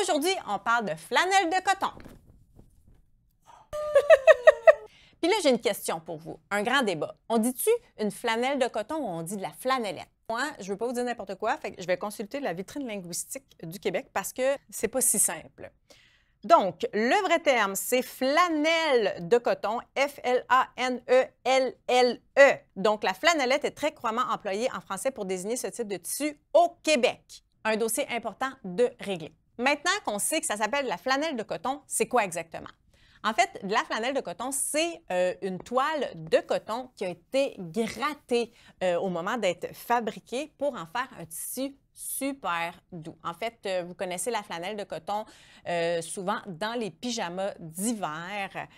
Aujourd'hui, on parle de flanelle de coton. Puis là, j'ai une question pour vous, un grand débat. On dit-tu une flanelle de coton ou on dit de la flanellette? Moi, je ne veux pas vous dire n'importe quoi, fait que je vais consulter la vitrine linguistique du Québec parce que c'est pas si simple. Donc, le vrai terme, c'est flanelle de coton, F-L-A-N-E-L-L-E. Donc, la flanellette est très couramment employée en français pour désigner ce type de tissu au Québec. Un dossier important de régler. Maintenant qu'on sait que ça s'appelle la flanelle de coton, c'est quoi exactement? En fait, la flanelle de coton, c'est une toile de coton qui a été grattée au moment d'être fabriquée pour en faire un tissu super doux. En fait, vous connaissez la flanelle de coton souvent dans les pyjamas d'hiver.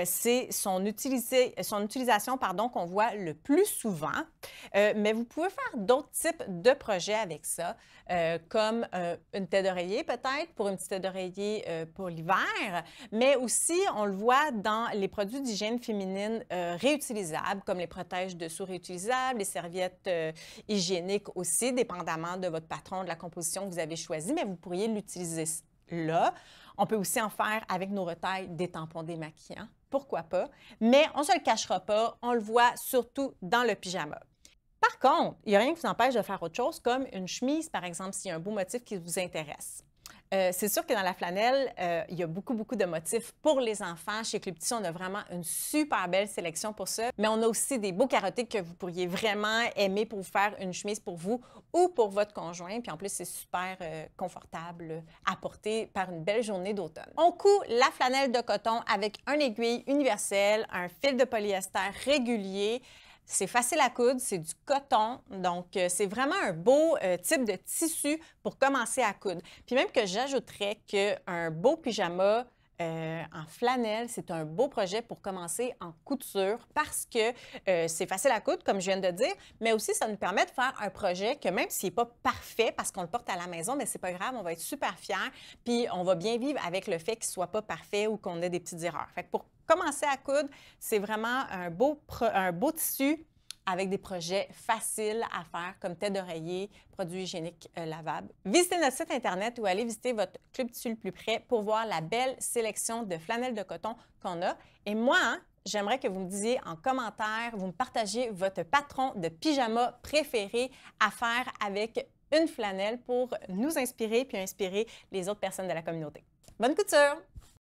C'est son utilisation qu'on voit le plus souvent. Mais vous pouvez faire d'autres types de projets avec ça, comme une tête d'oreiller peut-être, pour une petite tête d'oreiller pour l'hiver, mais aussi on le voit dans les produits d'hygiène féminine réutilisables, comme les protège-dessous réutilisables, les serviettes hygiéniques aussi, dépendamment de votre patron, de la composition que vous avez choisie, mais vous pourriez l'utiliser là. On peut aussi en faire avec nos retailles des tampons démaquillants, pourquoi pas, mais on ne se le cachera pas, on le voit surtout dans le pyjama. Par contre, il n'y a rien qui vous empêche de faire autre chose, comme une chemise, par exemple, s'il y a un beau motif qui vous intéresse. C'est sûr que dans la flanelle, il y a beaucoup de motifs pour les enfants. Chez Club Tissu, on a vraiment une super belle sélection pour ça. Mais on a aussi des beaux carottés que vous pourriez vraiment aimer pour vous faire une chemise pour vous ou pour votre conjoint. Puis en plus, c'est super confortable à porter par une belle journée d'automne. On coud la flanelle de coton avec un aiguille universelle, un fil de polyester régulier. C'est facile à coudre, c'est du coton, donc c'est vraiment un beau type de tissu pour commencer à coudre. Puis même que j'ajouterais qu'un beau pyjama en flanelle, c'est un beau projet pour commencer en couture parce que c'est facile à coudre, comme je viens de dire, mais aussi ça nous permet de faire un projet que même s'il n'est pas parfait parce qu'on le porte à la maison, mais c'est pas grave, on va être super fiers, puis on va bien vivre avec le fait qu'il ne soit pas parfait ou qu'on ait des petites erreurs. Fait que pour commencer à coudre, c'est vraiment un beau tissu avec des projets faciles à faire comme tête d'oreiller, produits hygiéniques lavables. Visitez notre site Internet ou allez visiter votre Club Tissu le plus près pour voir la belle sélection de flanelles de coton qu'on a. Et moi, j'aimerais que vous me disiez en commentaire, vous me partagiez votre patron de pyjama préféré à faire avec une flanelle pour nous inspirer puis inspirer les autres personnes de la communauté. Bonne couture!